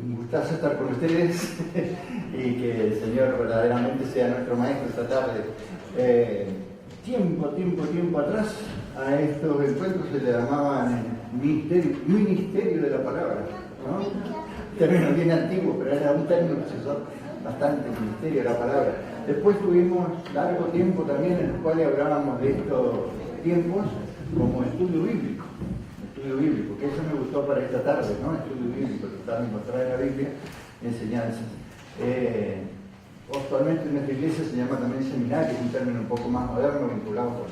un gustazo estar con ustedes y que el Señor verdaderamente sea nuestro Maestro esta tarde. Tiempo atrás a estos encuentros se le llamaban ministerio de la palabra, ¿no? Término bien antiguo, pero era un término que se usó bastante, ministerio de la palabra. Después tuvimos largo tiempo también en el cual hablábamos de estos tiempos como estudio bíblico, que eso me gustó para esta tarde, ¿no? Estudio bíblico, tratar de mostrar en la Biblia enseñanzas. Actualmente en nuestra iglesia se llama también seminario, es un término un poco más moderno vinculado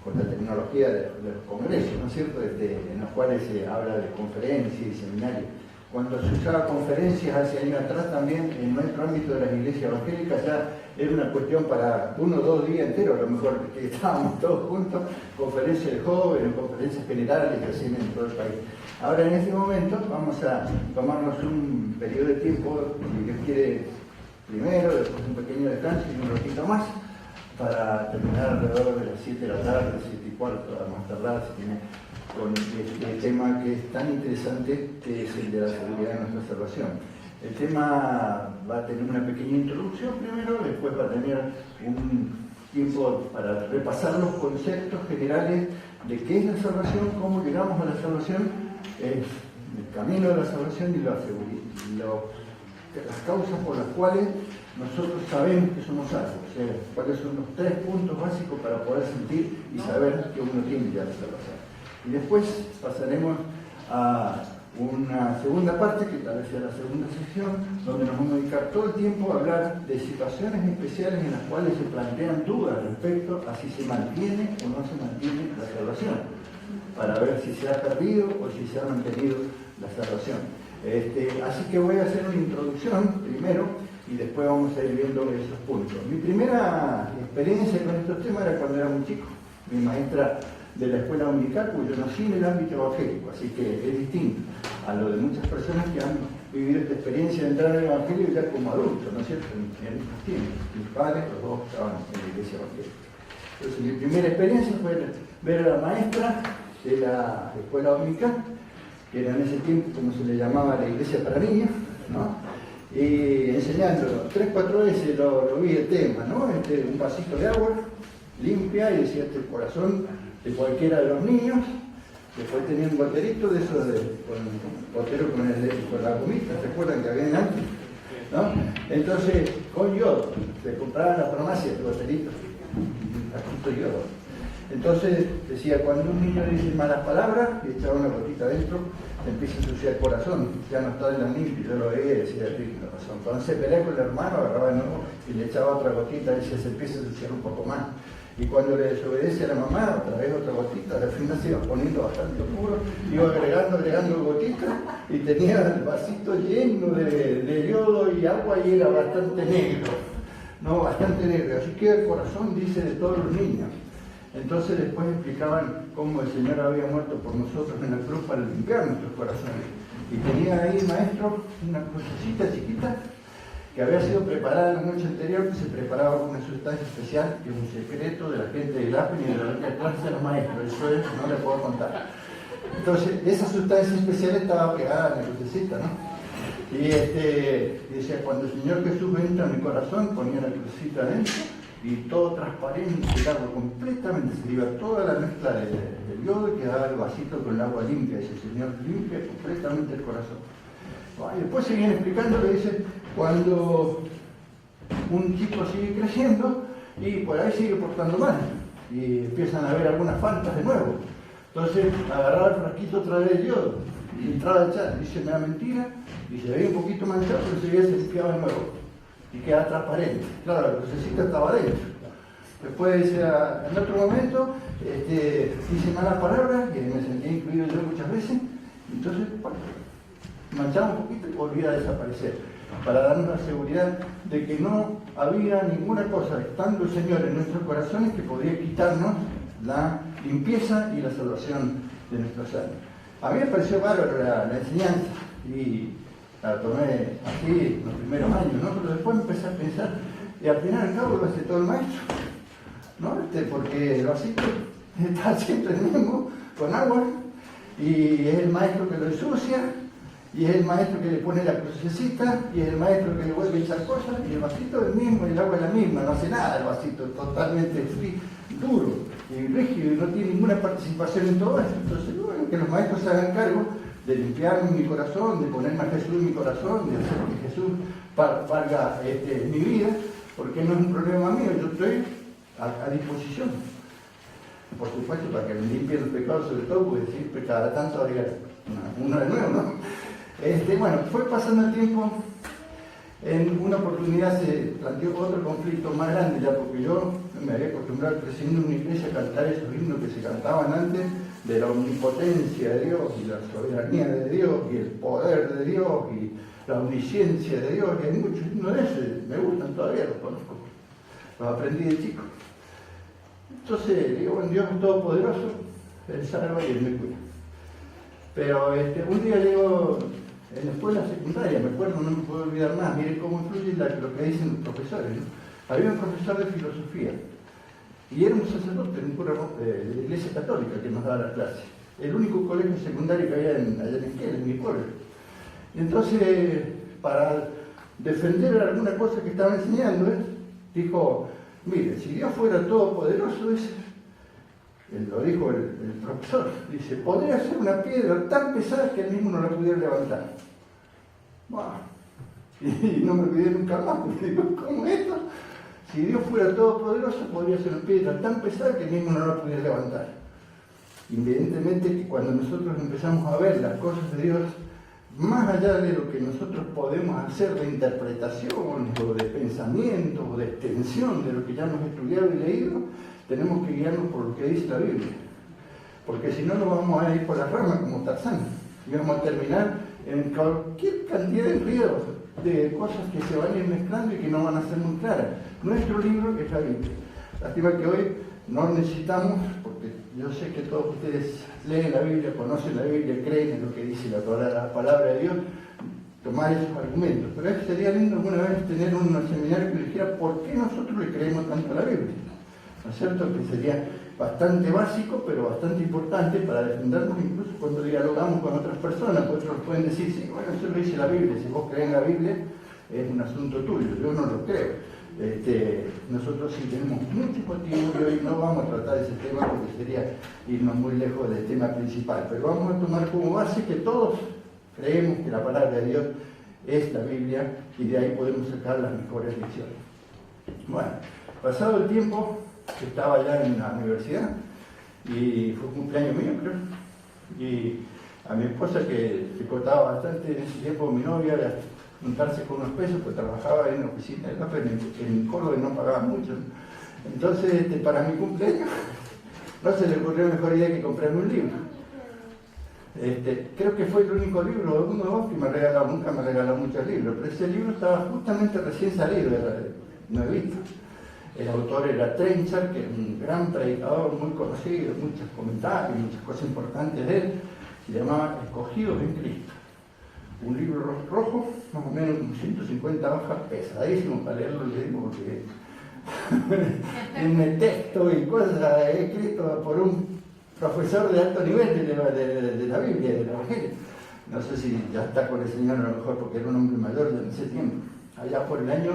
con la tecnología de los congresos, ¿no es cierto?, en los cuales se habla de conferencias y seminarios. Cuando se usaba conferencias hace años atrás también en nuestro ámbito de las iglesias evangélicas ya era una cuestión para 1 o 2 días enteros, a lo mejor que estábamos todos juntos, conferencias de jóvenes, conferencias generales que hacían en todo el país. Ahora en este momento vamos a tomarnos un periodo de tiempo, si Dios quiere, primero, después un pequeño descanso y un ratito más, para terminar alrededor de las 7 de la tarde, 7:15, a más tardar, si tiene, con el tema que es tan interesante, que es el de la seguridad de nuestra salvación. El tema va a tener una pequeña introducción primero, después va a tener un tiempo para repasar los conceptos generales de qué es la salvación, cómo llegamos a la salvación, el camino de la salvación y las causas por las cuales nosotros sabemos que somos salvos, o sea, cuáles son los 3 puntos básicos para poder sentir y saber que uno tiene ya la salvación. Y después pasaremos a una segunda parte, que tal vez sea la segunda sección, donde nos vamos a dedicar todo el tiempo a hablar de situaciones especiales en las cuales se plantean dudas respecto a si se mantiene o no se mantiene la salvación, para ver si se ha perdido o si se ha mantenido la salvación. Así que voy a hacer una introducción primero y después vamos a ir viendo esos puntos. Mi primera experiencia con estos temas era cuando era muy chico. Mi maestra de la escuela dominical, pues yo nací en el ámbito evangélico, así que es distinto a lo de muchas personas que han vivido esta experiencia de entrar en el evangelio ya como adultos, ¿no es cierto? En estos tiempos. Mis padres, los dos, estaban en la iglesia evangélica. Entonces, mi primera experiencia fue ver a la maestra de la escuela dominical, que era en ese tiempo como se le llamaba la iglesia para niños, ¿no? Y enseñando 3-4 veces lo vi el tema, ¿no? Un vasito de agua limpia y decía el corazón de cualquiera de los niños. Después tenía un goterito de esos con la gomita, ¿se acuerdan que habían antes? ¿No? Entonces, con yodo, se compraba en la farmacia el goterito, aquí yodo. Entonces decía, cuando un niño dice malas palabras y echaba una gotita adentro, empieza a ensuciar el corazón, ya no está en la limpia, yo lo veía y decía, tiene razón. Cuando se pelea con el hermano, agarraba de nuevo y le echaba otra gotita y se empieza a ensuciar un poco más. Y cuando le desobedece a la mamá, otra vez otra gotita, al final se iba poniendo bastante oscuro, iba agregando gotitas y tenía el vasito lleno de yodo y agua y era bastante negro, ¿no? Bastante negro. Así que el corazón dice de todos los niños. Entonces después explicaban cómo el Señor había muerto por nosotros en la cruz para limpiar nuestros corazones. Y tenía ahí el maestro una crucecita chiquita que había sido preparada la noche anterior, que se preparaba con una sustancia especial, que es un secreto de la gente del APEN y de la clase de los maestros, eso es, no le puedo contar. Entonces, esa sustancia especial estaba pegada en la crucecita, ¿no? Y decía, cuando el Señor Jesús entra en mi corazón, ponía la crucecita adentro, y todo transparente, el agua completamente, se iba toda la mezcla del yodo y quedaba el vasito con el agua limpia, ese Señor limpia completamente el corazón. Y después seguían explicando que dice, cuando un chico sigue creciendo y por ahí sigue portando mal y empiezan a haber algunas faltas de nuevo, entonces agarraba el frasquito otra vez de yodo y entraba a echar, dice, me da mentira, y se veía un poquito manchado, pero enseguida se limpiaba de nuevo y queda transparente. Claro, la crucecita estaba adentro. Después dice, en otro momento, dice malas palabras, que me sentía incluido yo muchas veces, entonces, manchaba un poquito y volvía a desaparecer, para darnos la seguridad de que no había ninguna cosa, estando el Señor en nuestros corazones, que podría quitarnos la limpieza y la salvación de nuestros almas. A mí me pareció bárbaro la enseñanza y la tomé así los primeros años, ¿no? Pero después empecé a pensar, y al final al cabo lo hace todo el maestro, ¿no? Porque el vasito está siempre el mismo, con agua, y es el maestro que lo ensucia, y es el maestro que le pone la crucecita, y es el maestro que le vuelve a echar cosas, y el vasito es el mismo, y el agua es la misma, no hace nada el vasito, totalmente frío, duro y rígido, y no tiene ninguna participación en todo esto. Entonces, bueno, que los maestros se hagan cargo de limpiarme mi corazón, de ponerme a Jesús en mi corazón, de hacer que Jesús valga mi vida, porque no es un problema mío, yo estoy a disposición. Por supuesto, para que me limpien los pecados, sobre todo, porque siempre cada tanto habría uno de nuevo, ¿no? Bueno, fue pasando el tiempo, en una oportunidad se planteó otro conflicto más grande ya, porque yo me había acostumbrado creciendo en una iglesia a cantar esos himnos que se cantaban antes de la omnipotencia de Dios y la soberanía de Dios y el poder de Dios y la omnisciencia de Dios, y hay muchos himnos de esos, me gustan todavía, los conozco, los aprendí de chico. Entonces digo, bueno, Dios es todopoderoso, Él salva y Él me cuida. Pero un día llego en la escuela secundaria, me acuerdo, no me puedo olvidar más, miren cómo influye lo que dicen los profesores, ¿no? Había un profesor de filosofía, y era un sacerdote, un cura de la iglesia católica que nos daba la clase. El único colegio secundario que había allá en Esquel, en mi pueblo. Y entonces, para defender alguna cosa que estaba enseñando, dijo, mire, si Dios fuera todopoderoso, lo dijo el profesor, dice, podría ser una piedra tan pesada que él mismo no la pudiera levantar. Bueno, y no me olvidé nunca más, porque digo, ¿cómo esto? Si Dios fuera todopoderoso, podría ser una piedra tan pesada que él mismo no la pudiera levantar. Evidentemente que cuando nosotros empezamos a ver las cosas de Dios, más allá de lo que nosotros podemos hacer de interpretaciones o de pensamientos o de extensión de lo que ya hemos estudiado y leído, tenemos que guiarnos por lo que dice la Biblia. Porque si no, nos vamos a ir por las ramas como Tarzán. Y vamos a terminar en cualquier cantidad de enredos, de cosas que se van a ir mezclando y que no van a ser muy claras. Nuestro libro es la Biblia. Lástima que hoy no necesitamos, porque yo sé que todos ustedes leen la Biblia, conocen la Biblia, creen en lo que dice la palabra de Dios, tomar esos argumentos. Pero sería lindo alguna vez tener un seminario que le dijera por qué nosotros le creemos tanto a la Biblia. ¿No es cierto? Que sería bastante básico, pero bastante importante para defendernos incluso cuando dialogamos con otras personas. Otros pueden decir, sí, bueno, eso lo dice la Biblia, si vos crees en la Biblia es un asunto tuyo, yo no lo creo. Nosotros sí tenemos mucho motivo y hoy no vamos a tratar ese tema porque sería irnos muy lejos del tema principal, pero vamos a tomar como base que todos creemos que la palabra de Dios es la Biblia y de ahí podemos sacar las mejores lecciones. Bueno, pasado el tiempo, estaba ya en la universidad y fue un cumpleaños mío, creo, y a mi esposa, que se costaba bastante en ese tiempo, mi novia, era juntarse con unos pesos, pues trabajaba en la oficina de café en Córdoba y no pagaba mucho. Entonces, para mi cumpleaños, no se le ocurrió mejor idea que comprarme un libro. Creo que fue el único libro, uno o dos, que me regaló, nunca me regaló muchos libros, pero ese libro estaba justamente recién salido, era nuevito. El autor era Trenchard, que es un gran predicador, muy conocido, muchos comentarios, muchas cosas importantes de él. Se llamaba Escogidos en Cristo. Un libro rojo, más o menos 150 hojas, pesadísimo para leerlo, le digo, porque en texto y cosas escrito por un profesor de alto nivel de la Biblia, del Evangelio. No sé si ya está con el Señor, a lo mejor porque era un hombre mayor ya en ese tiempo. Allá por el año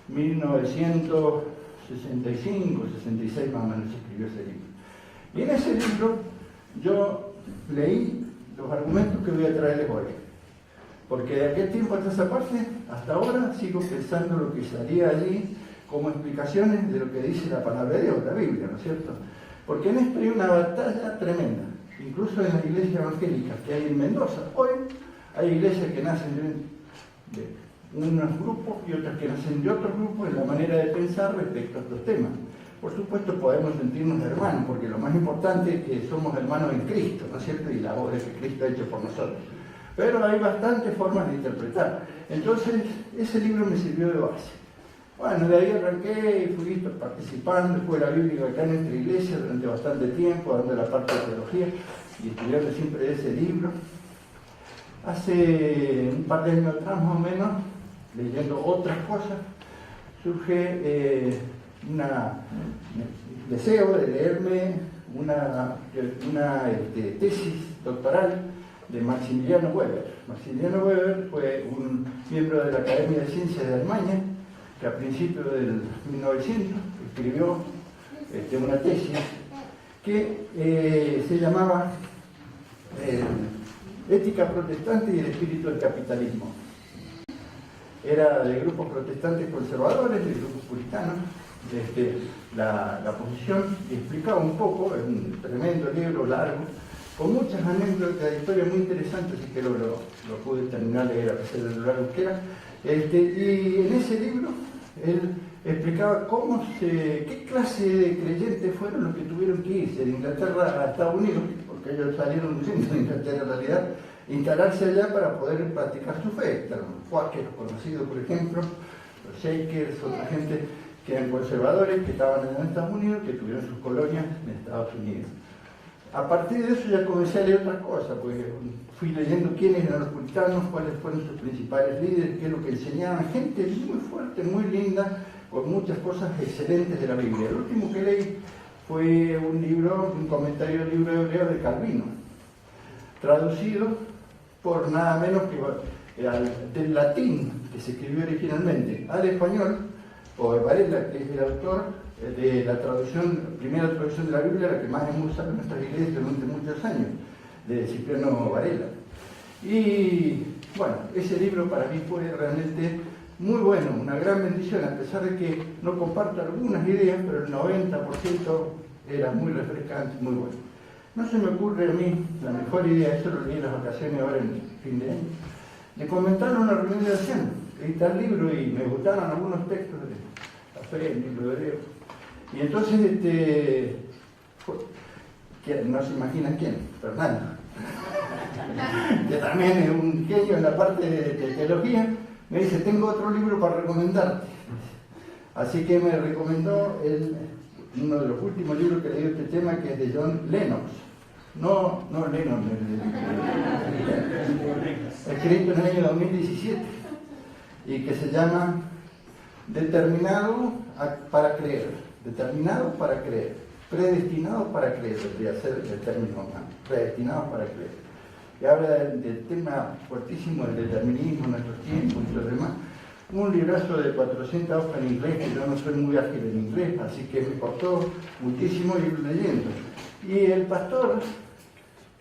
1965, 66 más o menos escribió ese libro. Y en ese libro yo leí los argumentos que voy a traerles hoy. Porque de aquel tiempo hasta esa parte, hasta ahora, sigo pensando lo que salía allí como explicaciones de lo que dice la palabra de Dios, la Biblia, ¿no es cierto? Porque en esto hay una batalla tremenda, incluso en las iglesias evangélicas que hay en Mendoza. Hoy hay iglesias que nacen de unos grupos y otras que nacen de otros grupos en la manera de pensar respecto a estos temas. Por supuesto podemos sentirnos hermanos, porque lo más importante es que somos hermanos en Cristo, ¿no es cierto? Y la obra que Cristo ha hecho por nosotros. Pero hay bastantes formas de interpretar. Entonces, ese libro me sirvió de base. Bueno, de ahí arranqué y fui participando, fue la Biblia acá en nuestra iglesia durante bastante tiempo, dando la parte de teología y estudiando siempre ese libro. Hace un par de años atrás, más o menos, leyendo otras cosas, surge un deseo de leerme una tesis doctoral de Maximiliano Weber. Maximiliano Weber fue un miembro de la Academia de Ciencias de Alemania que a principios del 1900 escribió una tesis que se llamaba Ética protestante y el espíritu del capitalismo. Era de grupos protestantes conservadores, de grupos puritanos, la posición, y explicaba un poco, es un tremendo libro largo, con muchas anécdotas de historia muy interesantes, así que lo pude terminar de leer a pesar de lo largo que era. Y en ese libro él explicaba qué clase de creyentes fueron los que tuvieron que irse de Inglaterra a Estados Unidos, porque ellos salieron huyendo de Inglaterra en realidad, instalarse allá para poder practicar su fe. Los cuáqueros conocidos, por ejemplo, los Shakers, otra gente que eran conservadores, que estaban allá en Estados Unidos, que tuvieron sus colonias en Estados Unidos. A partir de eso ya comencé a leer otras cosas, porque fui leyendo quiénes eran los puritanos, cuáles fueron sus principales líderes, qué es lo que enseñaban, gente muy fuerte, muy linda, con muchas cosas excelentes de la Biblia. El último que leí fue un comentario del libro hebreo de Calvino, traducido por nada menos que del latín que se escribió originalmente al español, por Varela, que es el autor de la primera traducción de la Biblia, la que más hemos usado en nuestras iglesias durante muchos años, de Cipriano Varela. Y bueno, ese libro para mí fue realmente muy bueno, una gran bendición, a pesar de que no comparto algunas ideas, pero el 90% era muy refrescante, muy bueno. No se me ocurre a mí la mejor idea, eso lo leí en las vacaciones ahora en fin de año, de comentar una reunión de oración, editar el libro, y me gustaron algunos textos de la fe, el libro de hebreo. Y entonces, que no se imaginan quién, Fernando, que también es un genio en la parte de teología, me dice: tengo otro libro para recomendarte. Así que me recomendó uno de los últimos libros que leí de este tema, que es de John Lennox. No Lennon, escrito en el año 2017, y que se llama Determinado para creer. Determinado para creer, predestinado para creer, debería ser el término más, predestinado para creer. Y habla del tema fuertísimo del determinismo en nuestros tiempos y todo lo demás. Un librazo de 400 hojas en inglés, que yo no soy muy ágil en inglés, así que me costó muchísimo ir leyendo. Y el pastor,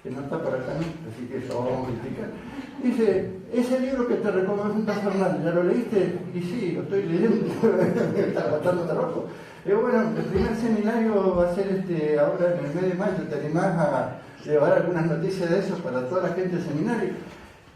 que no está por acá, así que eso vamos a explicar, dice: ese libro que te recomiendo, Fernando, ¿ya lo leíste? Y sí, lo estoy leyendo, me está costando trabajo. Bueno, el primer seminario va a ser ahora en el mes de mayo. ¿Te animás a llevar algunas noticias de eso para toda la gente del seminario?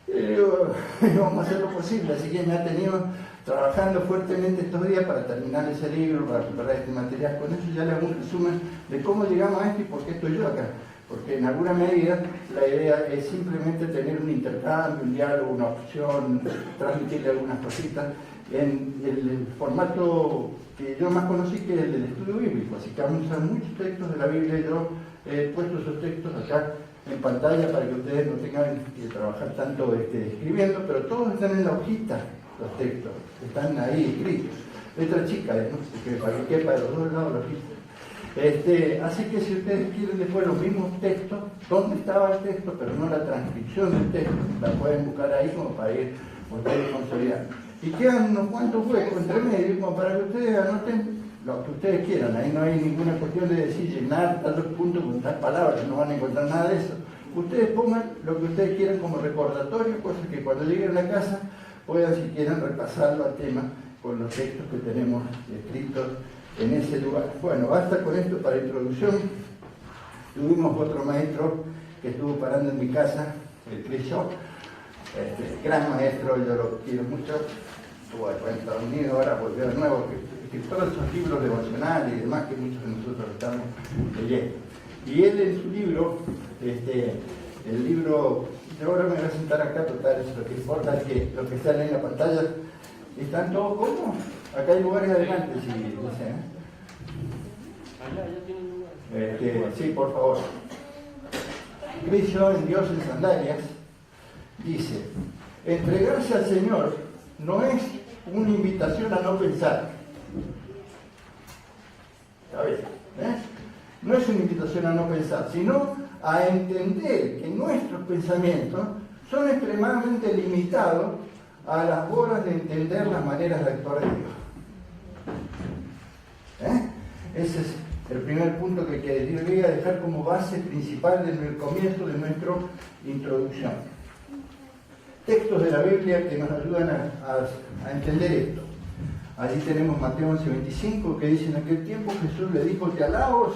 Y digo, vamos a hacer lo posible. Así que me ha tenido trabajando fuertemente estos días para terminar ese libro, para preparar este material. Con eso ya le hago un resumen de cómo llegamos a esto y por qué estoy yo acá. Porque en alguna medida la idea es simplemente tener un intercambio, un diálogo, una opción, transmitirle algunas cositas en el formato que yo más conocí, que es el del estudio bíblico. Así que vamos a usar muchos textos de la Biblia, y yo he puesto esos textos acá en pantalla para que ustedes no tengan que trabajar tanto escribiendo, pero todos están en la hojita, los textos, están ahí escritos. Letra chica, ¿no? Para que quepa de los dos lados la hojita. Así que si ustedes quieren después los mismos textos, ¿dónde estaba el texto? Pero no la transcripción del texto, la pueden buscar ahí como para ir ustedes consolidando. Y quedan unos cuantos huecos entre medio, como para que ustedes anoten lo que ustedes quieran. Ahí no hay ninguna cuestión de decir llenar tantos puntos con tal palabras, no van a encontrar nada de eso. Ustedes pongan lo que ustedes quieran como recordatorio, cosas que cuando lleguen a la casa puedan, si quieren, repasarlo al tema con los textos que tenemos escritos en ese lugar. Bueno, basta con esto para introducción. Tuvimos otro maestro que estuvo parando en mi casa, el Chris Shaw, gran maestro, yo lo quiero mucho. Estuvo en Estados Unidos, ahora volvió de nuevo, que todos esos libros devocionales y demás que muchos de nosotros estamos leyendo. Y él en su libro, el libro, yo ahora me voy a sentar acá, total, eso lo que importa es que los que están en la pantalla están todos cómodos. Acá hay lugares adelante, si dicen. Allá tienen lugar. Sí, por favor. Cristo en Dios en Sandalias dice: entregarse al Señor no es una invitación a no pensar. ¿Está bien? no es una invitación a no pensar, sino a entender que nuestros pensamientos son extremadamente limitados a las horas de entender las maneras de actuar de Dios. Ese es el primer punto que quería dejar como base principal en el comienzo de nuestra introducción. Textos de la Biblia que nos ayudan a entender esto. Allí tenemos Mateo 11:25 que dice: en aquel tiempo Jesús le dijo: te alabo,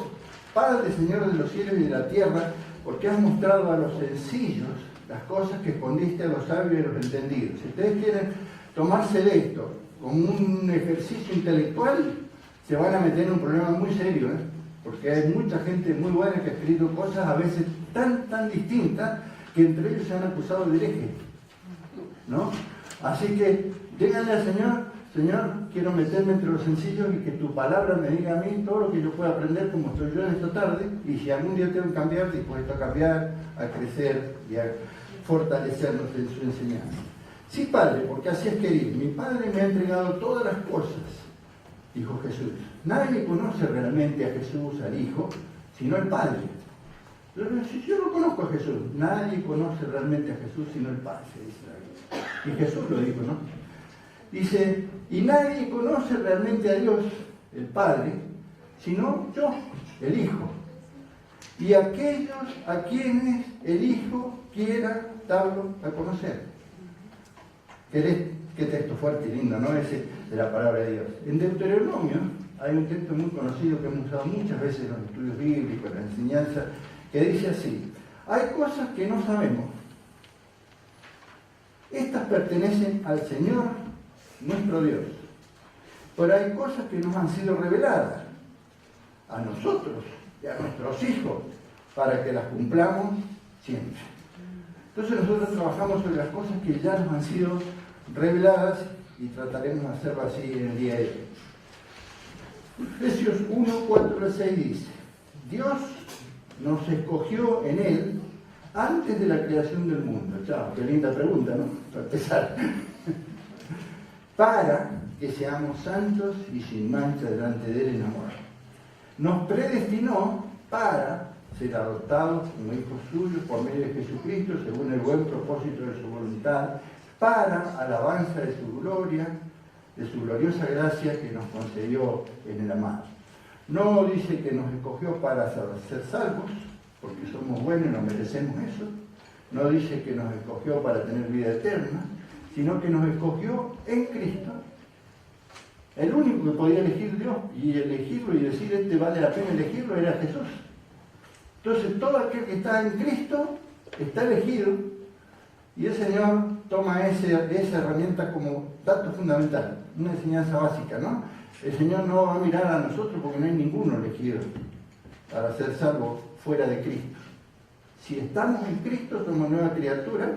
Padre, Señor de los cielos y de la tierra, porque has mostrado a los sencillos las cosas que escondiste a los sabios y a los entendidos. Si ustedes quieren tomarse de esto como un ejercicio intelectual, se van a meter en un problema muy serio, porque hay mucha gente muy buena que ha escrito cosas a veces tan distintas que entre ellos se han acusado de hereje, ¿no? Así que díganle al Señor: Señor, quiero meterme entre los sencillos y que tu palabra me diga a mí todo lo que yo pueda aprender como estoy yo en esta tarde, y si algún día tengo que cambiar, dispuesto a cambiar, a crecer y a fortalecernos en su enseñanza. Sí, Padre, porque así es querido. Mi Padre me ha entregado todas las cosas, dijo Jesús. Nadie conoce realmente a Jesús, al Hijo, sino el Padre. Yo no conozco a Jesús. Nadie conoce realmente a Jesús, sino el Padre, dice. Y Jesús lo dijo, ¿no? Dice: y nadie conoce realmente a Dios, el Padre, sino yo, el Hijo. Y aquellos a quienes el Hijo quiera darlo a conocer. Qué texto fuerte y lindo, ¿no? Ese de la palabra de Dios. En Deuteronomio hay un texto muy conocido que hemos usado muchas veces en los estudios bíblicos, en la enseñanza, que dice así: hay cosas que no sabemos. Estas pertenecen al Señor, nuestro Dios. Pero hay cosas que nos han sido reveladas a nosotros y a nuestros hijos para que las cumplamos siempre. Entonces nosotros trabajamos sobre las cosas que ya nos han sido reveladas y trataremos de hacerlo así en el día de hoy. Efesios 1, 4 al 6 dice: Dios nos escogió en Él antes de la creación del mundo. Chao, qué linda pregunta, ¿no? Para empezar. Para que seamos santos y sin mancha delante de Él en amor. Nos predestinó para ser adoptados como hijos suyos por medio de Jesucristo, según el buen propósito de su voluntad, para alabanza de su gloria, de su gloriosa gracia que nos concedió en el amado. No dice que nos escogió para ser salvos, porque somos buenos y no merecemos eso. No dice que nos escogió para tener vida eterna, sino que nos escogió en Cristo. El único que podía elegir Dios y elegirlo y decir: este vale la pena elegirlo, era Jesús. Entonces todo aquel que está en Cristo está elegido, y el Señor toma esa herramienta como dato fundamental, una enseñanza básica, ¿no? El Señor no va a mirar a nosotros porque no hay ninguno elegido para ser salvo fuera de Cristo. Si estamos en Cristo, somos nueva criatura,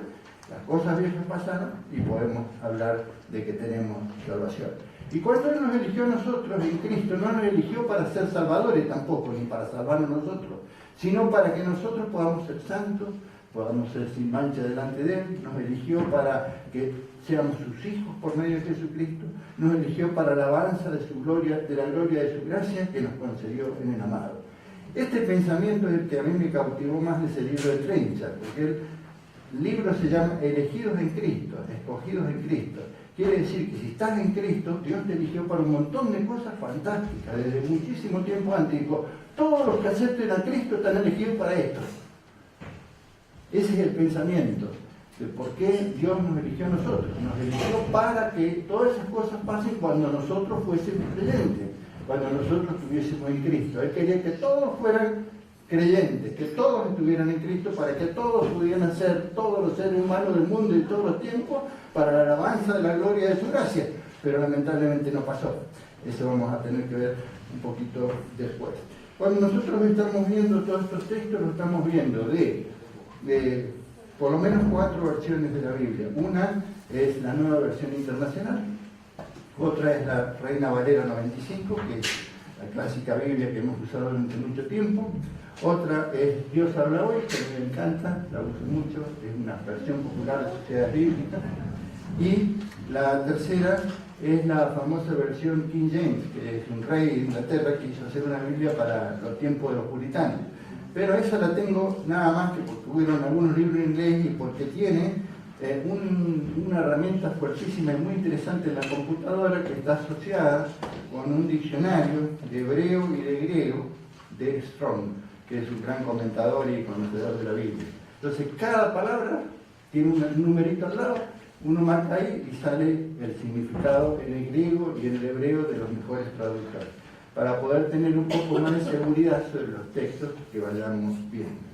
las cosas viejas pasaron y podemos hablar de que tenemos salvación. Y cuando Él nos eligió a nosotros en Cristo, no nos eligió para ser salvadores tampoco, ni para salvarnos nosotros, sino para que nosotros podamos ser santos, podamos ser sin mancha delante de Él. Nos eligió para que seamos sus hijos por medio de Jesucristo. Nos eligió para la alabanza de su gloria, de la gloria de su gracia que nos concedió en el amado. Este pensamiento es el que a mí me cautivó más de ese libro de Trenchard, porque el libro se llama Elegidos en Cristo, escogidos en Cristo. Quiere decir que si estás en Cristo, Dios te eligió para un montón de cosas fantásticas, desde muchísimo tiempo antiguo. Todos los que acepten a Cristo están elegidos para esto. Ese es el pensamiento de por qué Dios nos eligió a nosotros. Nos eligió para que todas esas cosas pasen cuando nosotros fuésemos creyentes, cuando nosotros estuviésemos en Cristo. Él quería que todos fueran creyentes, que todos estuvieran en Cristo, para que todos pudieran ser, todos los seres humanos del mundo y todos los tiempos, para la alabanza de la gloria de su gracia. Pero lamentablemente no pasó. Eso vamos a tener que ver un poquito después. Cuando nosotros estamos viendo todos estos textos, lo estamos viendo de por lo menos 4 versiones de la Biblia. Una es la Nueva Versión Internacional, otra es la Reina Valera 95, que es la clásica Biblia que hemos usado durante mucho tiempo. Otra es Dios habla hoy, que a mí me encanta, la uso mucho, es una versión popular de sociedades bíblicas. Y la tercera es la famosa versión King James, que es un rey de Inglaterra que quiso hacer una Biblia para los tiempos de los puritanos. Pero esa la tengo nada más que porque hubieron algunos libros en inglés y porque tiene una herramienta fuertísima y muy interesante en la computadora que está asociada con un diccionario de hebreo y de griego de Strong, que es un gran comentador y conocedor de la Biblia. Entonces cada palabra tiene un numerito al lado, uno marca ahí y sale el significado en el griego y en el hebreo de los mejores traductores, para poder tener un poco más de seguridad sobre los textos que vayamos viendo.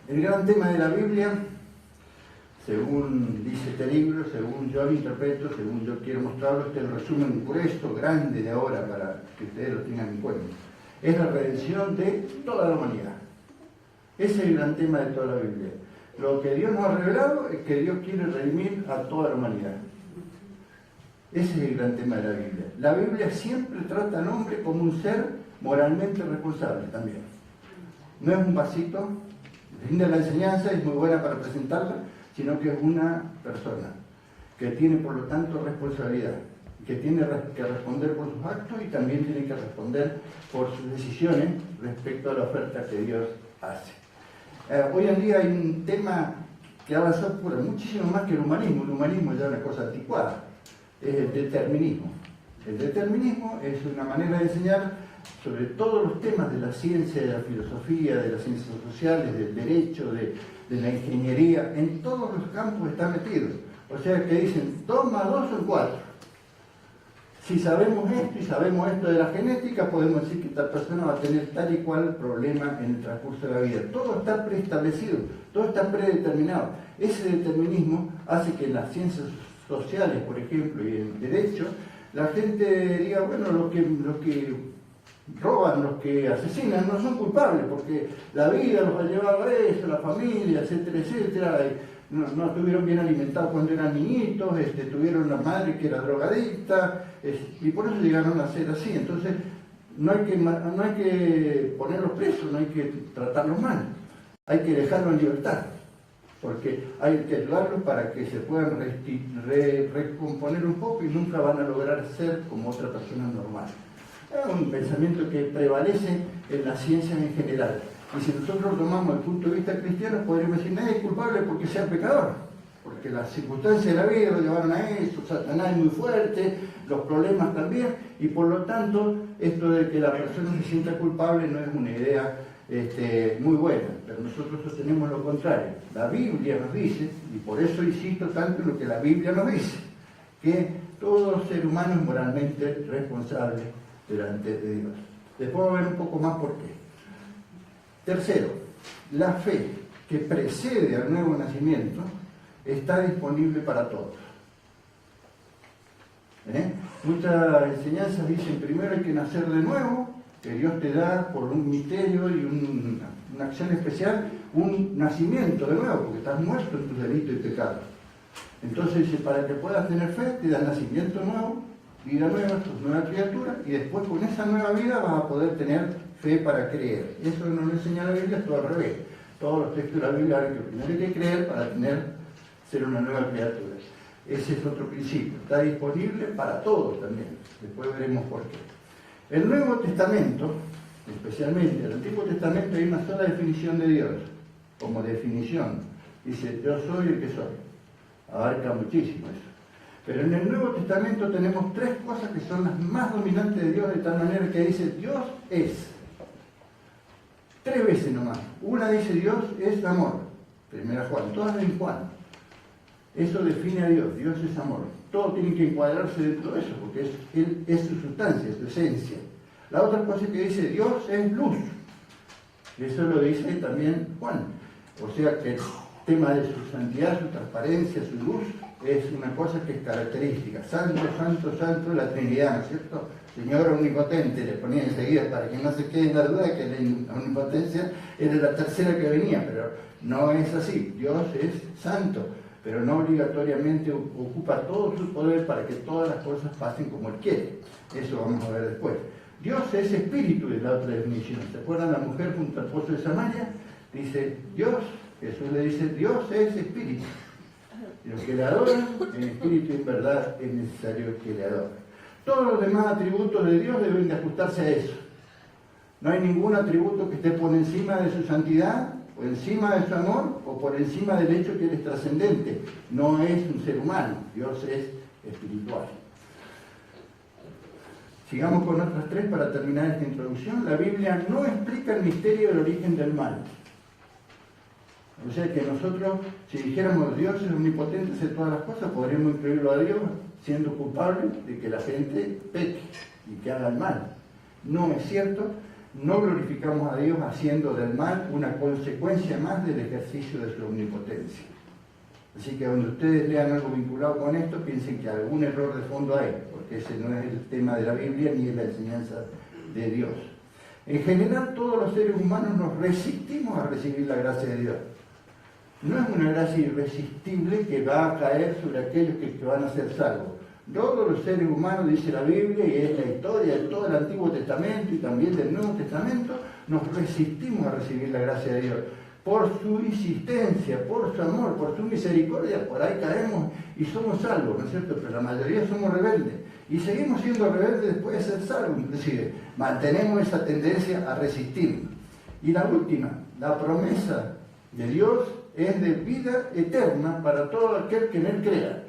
El gran tema de la Biblia, según dice este libro, según yo lo interpreto, según yo quiero mostrarlo, este es el resumen grueso, grande de ahora, para que ustedes lo tengan en cuenta. Es la redención de toda la humanidad. Ese es el gran tema de toda la Biblia. Lo que Dios nos ha revelado es que Dios quiere redimir a toda la humanidad. Ese es el gran tema de la Biblia. La Biblia siempre trata al hombre como un ser moralmente responsable también. No es un vasito, linda la enseñanza, es muy buena para presentarla, sino que es una persona que tiene por lo tanto responsabilidad, que tiene que responder por sus actos y también tiene que responder por sus decisiones respecto a la oferta que Dios hace. Hoy en día hay un tema que ha avanzado muchísimo más que el humanismo. El humanismo ya es una cosa anticuada, es el determinismo. El determinismo es una manera de enseñar sobre todos los temas de la ciencia, de la filosofía, de las ciencias sociales, del derecho, de la ingeniería, en todos los campos está metido. O sea que dicen 2 más 2 son 4. Si sabemos esto y sabemos esto de la genética, podemos decir que esta persona va a tener tal y cual problema en el transcurso de la vida. Todo está preestablecido, todo está predeterminado. Ese determinismo hace que en las ciencias sociales, por ejemplo, y en el derecho, la gente diga, bueno, los que roban, los que asesinan, no son culpables, porque la vida los ha llevado a eso, la familia, etcétera, etcétera. No estuvieron bien alimentados cuando eran niñitos, tuvieron una madre que era drogadicta, y por eso llegaron a ser así. Entonces, no hay que ponerlos presos, no hay que tratarlos mal, hay que dejarlos en libertad, porque hay que ayudarlos para que se puedan recomponer un poco y nunca van a lograr ser como otra persona normal. Es un pensamiento que prevalece en las ciencias en general. Y si nosotros tomamos el punto de vista cristiano, podríamos decir, nadie es culpable porque sea pecador, porque las circunstancias de la vida lo llevaron a eso, Satanás es muy fuerte, los problemas también, y por lo tanto, esto de que la persona se sienta culpable no es una idea muy buena, pero nosotros sostenemos lo contrario. La Biblia nos dice, y por eso insisto tanto en lo que la Biblia nos dice, que todo ser humano es moralmente responsable delante de Dios. Después vamos a ver un poco más por qué. Tercero, la fe que precede al nuevo nacimiento está disponible para todos. Muchas enseñanzas dicen primero hay que nacer de nuevo, que Dios te da por un misterio y una acción especial, un nacimiento de nuevo, porque estás muerto en tus delitos y pecados. Entonces dice, para que puedas tener fe, te da nacimiento nuevo, vida nueva, tus nueva criatura, y después con esa nueva vida vas a poder tener fe para creer. Eso no lo enseña la Biblia, es todo al revés. Todos los textos de la Biblia hablan que primero hay que creer para ser una nueva criatura. Ese es otro principio. Está disponible para todos también. Después veremos por qué. El Nuevo Testamento, especialmente el Antiguo Testamento, hay una sola definición de Dios, como definición. Dice, yo soy el que soy. Abarca muchísimo eso. Pero en el Nuevo Testamento tenemos 3 cosas que son las más dominantes de Dios, de tal manera que dice, Dios es. 3 veces nomás. Una dice Dios es amor. Primera Juan, todas en Juan. Eso define a Dios. Dios es amor. Todo tiene que encuadrarse dentro de eso, porque Él es su sustancia, su esencia. La otra cosa que dice Dios es luz. Eso lo dice también Juan. O sea que el tema de su santidad, su transparencia, su luz, es una cosa que es característica. Santo, santo, santo, la Trinidad, ¿no es cierto? Señor omnipotente, le ponía enseguida para que no se quede en la duda de que la omnipotencia era la tercera que venía, pero no es así. Dios es santo, pero no obligatoriamente ocupa todo su poder para que todas las cosas pasen como Él quiere. Eso vamos a ver después. Dios es espíritu, es la otra definición. ¿Se acuerdan la mujer junto al pozo de Samaria? Dice Dios, Jesús le dice, Dios es espíritu. Y los que le adoran, en espíritu y en verdad, es necesario que le adoren. Todos los demás atributos de Dios deben de ajustarse a eso. No hay ningún atributo que esté por encima de su santidad, por encima de su amor, o por encima del hecho que Él es trascendente. No es un ser humano, Dios es espiritual. Sigamos con otras tres para terminar esta introducción. La Biblia no explica el misterio del origen del mal. O sea que nosotros, si dijéramos Dios es omnipotente, hace todas las cosas, podríamos incluirlo a Dios siendo culpable de que la gente peque y que haga el mal. No es cierto, no glorificamos a Dios haciendo del mal una consecuencia más del ejercicio de su omnipotencia. Así que cuando ustedes lean algo vinculado con esto, piensen que algún error de fondo hay, porque ese no es el tema de la Biblia ni es la enseñanza de Dios. En general, todos los seres humanos nos resistimos a recibir la gracia de Dios. No es una gracia irresistible que va a caer sobre aquellos que van a ser salvos. Todos los seres humanos, dice la Biblia, y es la historia de todo el Antiguo Testamento y también del Nuevo Testamento, nos resistimos a recibir la gracia de Dios. Por su insistencia, por su amor, por su misericordia, por ahí caemos y somos salvos, ¿no es cierto? Pero la mayoría somos rebeldes. Y seguimos siendo rebeldes después de ser salvos, inclusive. Mantenemos esa tendencia a resistirnos. Y la última, la promesa de Dios es de vida eterna para todo aquel que en Él crea.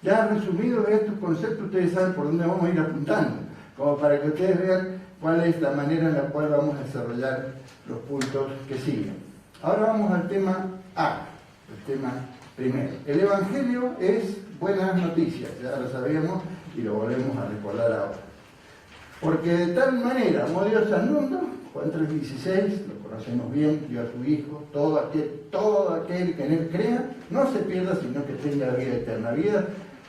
Ya resumido estos conceptos, ustedes saben por dónde vamos a ir apuntando, como para que ustedes vean cuál es la manera en la cual vamos a desarrollar los puntos que siguen. Ahora vamos al tema A, el tema primero. El Evangelio es buenas noticias, ya lo sabíamos y lo volvemos a recordar ahora. Porque de tal manera amó Dios al mundo, Juan 3:16, lo conocemos bien, dio a su Hijo, todo aquel que en Él crea, no se pierda, sino que tenga la vida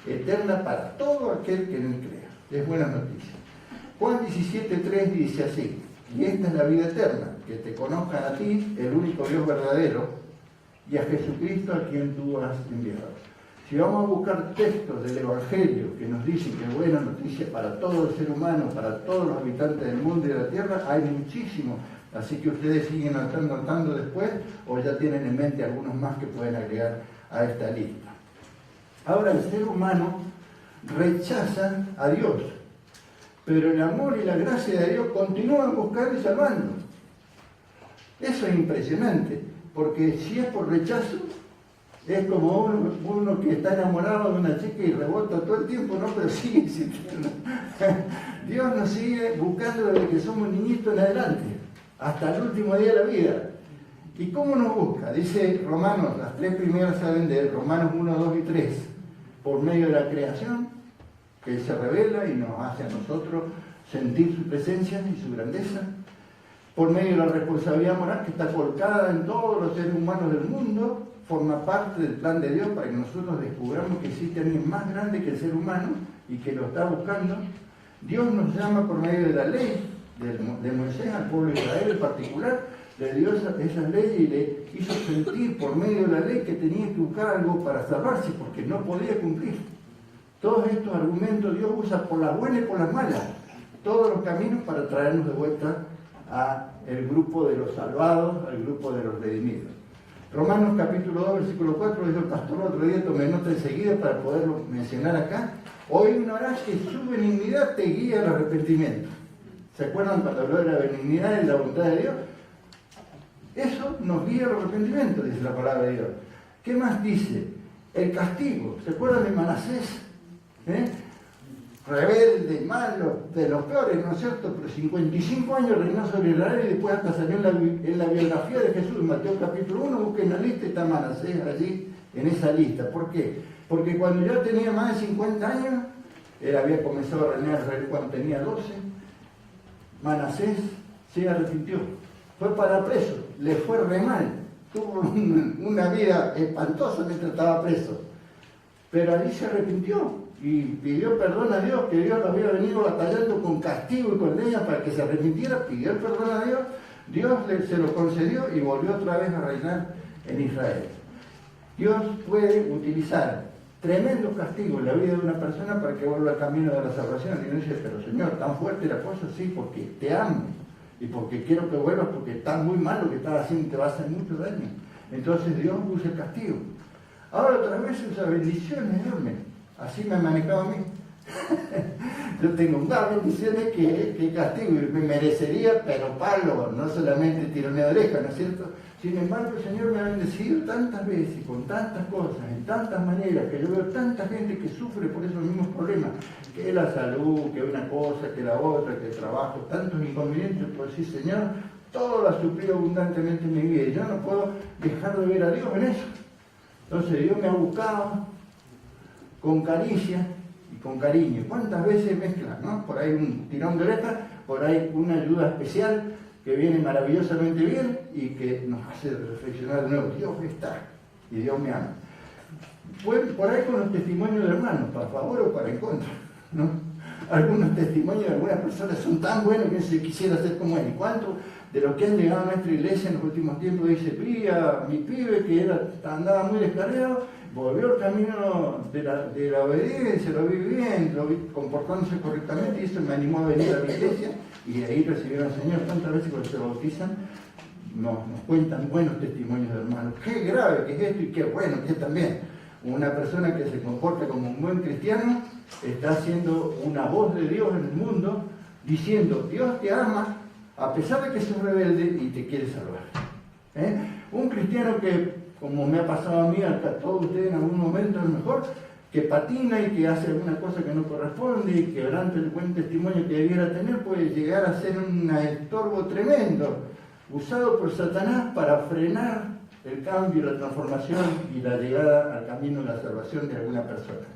eterna para todo aquel que en Él crea. Es buena noticia. Juan 17:3 dice así, y esta es la vida eterna, que te conozcan a ti, el único Dios verdadero, y a Jesucristo a quien tú has enviado. Si vamos a buscar textos del Evangelio que nos dicen que es buena noticia para todo el ser humano, para todos los habitantes del mundo y de la tierra, hay muchísimos. Así que ustedes siguen anotando después o ya tienen en mente algunos más que pueden agregar a esta lista. Ahora, el ser humano rechaza a Dios, pero el amor y la gracia de Dios continúan buscando y salvando. Eso es impresionante, porque si es por rechazo, es como uno que está enamorado de una chica y rebota todo el tiempo, ¿no? Pero sigue existiendo. Dios nos sigue buscando desde que somos niñitos en adelante, hasta el último día de la vida. ¿Y cómo nos busca? Dice Romanos, las tres primeras salen de Romanos 1, 2 y 3, por medio de la creación, que Él se revela y nos hace a nosotros sentir su presencia y su grandeza, por medio de la responsabilidad moral que está colocada en todos los seres humanos del mundo, forma parte del plan de Dios para que nosotros descubramos que existe alguien más grande que el ser humano y que lo está buscando. Dios nos llama por medio de la ley de Moisés al pueblo de Israel en particular, le dio esa ley y le hizo sentir por medio de la ley que tenía que buscar algo para salvarse porque no podía cumplir. Todos estos argumentos Dios usa por las buenas y por las malas, todos los caminos para traernos de vuelta al grupo de los salvados, al grupo de los redimidos. Romanos capítulo 2, versículo 4, dijo el pastor el otro día, tomé nota enseguida para poderlo mencionar acá. Hoy ignorás que su benignidad te guía al arrepentimiento. ¿Se acuerdan cuando habló de la benignidad y la voluntad de Dios? Eso nos guía al arrepentimiento, dice la palabra de Dios. ¿Qué más dice? El castigo. ¿Se acuerdan de Manasés? Rebelde, malo, de los peores, ¿no es cierto? Pero 55 años reinó sobre Israel y después hasta salió en la biografía de Jesús, Mateo capítulo 1, busquen la lista y está Manasés allí en esa lista. ¿Por qué? Porque cuando ya tenía más de 50 años, él había comenzado a reinar Israel cuando tenía 12, Manasés se arrepintió, fue para preso, le fue re mal, tuvo una vida espantosa mientras estaba preso, pero allí se arrepintió y pidió perdón a Dios, que Dios lo había venido batallando con castigo y con leña para que se arrepintiera, pidió el perdón a Dios, Dios se lo concedió y volvió otra vez a reinar en Israel. Dios puede utilizar tremendos castigos en la vida de una persona para que vuelva al camino de la salvación. Y uno dice, pero Señor, ¿tan fuerte la cosa? Sí, porque te amo y porque quiero que vuelvas, porque está muy mal lo que estás haciendo y te va a hacer mucho daño. Entonces Dios usa el castigo. Ahora otra vez esa bendición enorme. Así me ha manejado a mí. Yo tengo más bendiciones que castigo y me merecería, pero palo, no solamente tironeo de oreja, ¿no es cierto? Sin embargo, el Señor me ha bendecido tantas veces, con tantas cosas, en tantas maneras, que yo veo tanta gente que sufre por esos mismos problemas, que la salud, que una cosa, que la otra, que el trabajo, tantos inconvenientes, pues sí, Señor, todo lo ha suplido abundantemente en mi vida, y yo no puedo dejar de ver a Dios en eso. Entonces Dios me ha buscado con caricia y con cariño. ¿Cuántas veces mezclan, no? Por ahí un tirón de oreja, por ahí una ayuda especial que viene maravillosamente bien y que nos hace reflexionar de nuevo. Dios está y Dios me ama. Por ahí con los testimonios de hermanos, para favor o para en contra, ¿no? Algunos testimonios de algunas personas son tan buenos que se quisiera ser como él. ¿Y cuánto de los que han llegado a nuestra iglesia en los últimos tiempos dice, mi pibe que andaba muy descarriado, volvió al camino de la obediencia, lo vi bien, lo vi comportándose correctamente y eso me animó a venir a la iglesia y de ahí recibieron al Señor? Tantas veces cuando se bautizan nos cuentan buenos testimonios de hermanos. Qué grave que es esto y qué bueno que es también. Una persona que se comporta como un buen cristiano está siendo una voz de Dios en el mundo diciendo, Dios te ama a pesar de que sos rebelde y te quiere salvar. Un cristiano que, como me ha pasado a mí, a todos ustedes en algún momento, a lo mejor, que patina y que hace alguna cosa que no corresponde y que durante el buen testimonio que debiera tener puede llegar a ser un estorbo tremendo, usado por Satanás para frenar el cambio, la transformación y la llegada al camino de la salvación de alguna persona.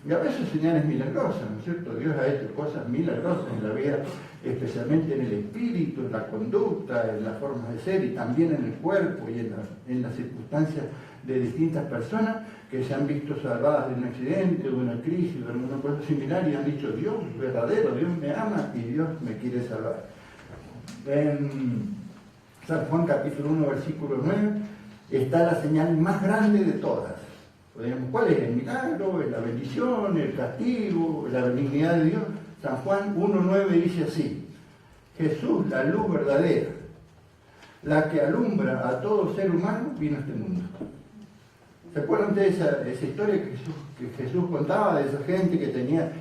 Y a veces señales milagrosas, ¿no es cierto? Dios ha hecho cosas milagrosas en la vida, especialmente en el espíritu, en la conducta, en las formas de ser y también en el cuerpo y en las circunstancias de distintas personas que se han visto salvadas de un accidente, de una crisis, de alguna cosa similar y han dicho, Dios es verdadero, Dios me ama y Dios me quiere salvar. En San Juan capítulo 1, versículo 9, está la señal más grande de todas. ¿Cuál es? El milagro, la bendición, el castigo, la benignidad de Dios. San Juan 1.9 dice así, Jesús, la luz verdadera, la que alumbra a todo ser humano, vino a este mundo. ¿Se acuerdan de esa historia que Jesús contaba de esa gente que tenía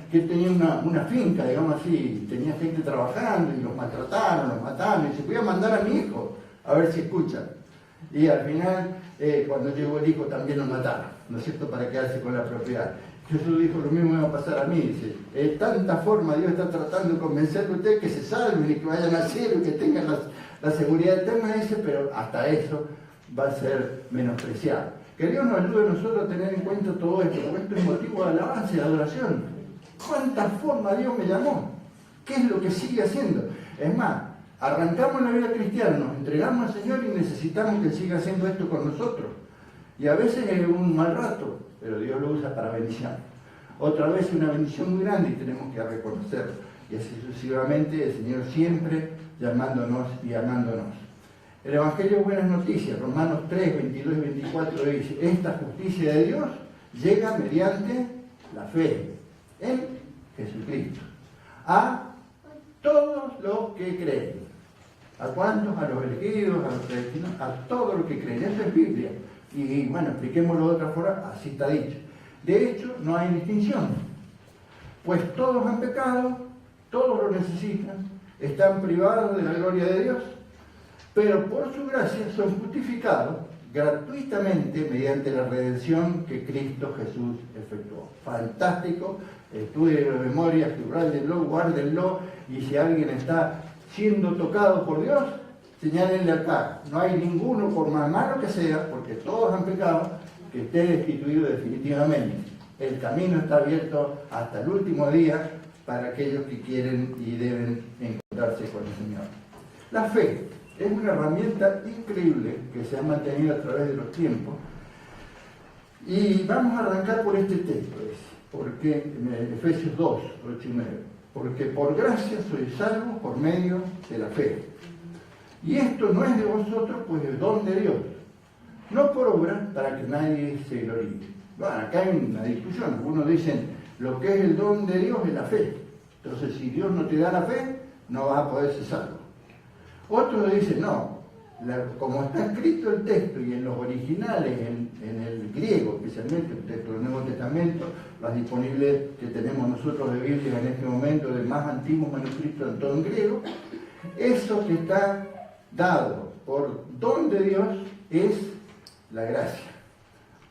una finca, digamos así, tenía gente trabajando y los maltrataron, los mataron, y se podía mandar a mi hijo a ver si escuchan? Y al final, cuando llegó el hijo, también lo mataron, ¿no es cierto?, para quedarse con la propiedad. Jesús dijo, lo mismo me va a pasar a mí, dice, de tanta forma Dios está tratando de convencer a ustedes que se salven y que vayan al cielo y que tengan la seguridad eterna, dice, pero hasta eso va a ser menospreciado. Que Dios nos ayude a nosotros a tener en cuenta todo esto, porque esto es motivo de alabanza y de adoración. ¿Cuántas formas Dios me llamó? ¿Qué es lo que sigue haciendo? Es más, arrancamos la vida cristiana, nos entregamos al Señor y necesitamos que Él siga haciendo esto con nosotros. Y a veces es un mal rato, pero Dios lo usa para bendición. Otra vez es una bendición muy grande y tenemos que reconocerlo. Y así sucesivamente, el Señor siempre llamándonos y amándonos. El Evangelio de Buenas Noticias, Romanos 3, 22 y 24 dice, esta justicia de Dios llega mediante la fe en Jesucristo. A todos los que creen. ¿A cuántos? A los elegidos, a los predestinados, a todos los que creen. Eso es Biblia. Y bueno, expliquémoslo de otra forma, así está dicho. De hecho, no hay distinción. Pues todos han pecado, todos lo necesitan, están privados de la gloria de Dios, pero por su gracia son justificados gratuitamente mediante la redención que Cristo Jesús efectuó. Fantástico, estudien de memoria, subrayenlo, guárdenlo, y si alguien está siendo tocado por Dios, señálenle acá, no hay ninguno, por más malo que sea, porque todos han pecado, que esté destituido definitivamente. El camino está abierto hasta el último día para aquellos que quieren y deben encontrarse con el Señor. La fe es una herramienta increíble que se ha mantenido a través de los tiempos. Y vamos a arrancar por este texto, porque en Efesios 2, 8 y 9. Porque por gracia sois salvos por medio de la fe. Y esto no es de vosotros, pues es don de Dios. No por obra, para que nadie se gloríe. Bueno, acá hay una discusión. Algunos dicen, lo que es el don de Dios es la fe. Entonces, si Dios no te da la fe, no vas a poder ser salvo. Otros dicen, no, como está escrito el texto y en los originales, en el griego, especialmente el texto del Nuevo Testamento, las disponibles que tenemos nosotros de Biblia en este momento, de más antiguos manuscritos en todo en griego, eso que está dado por don de Dios es la gracia.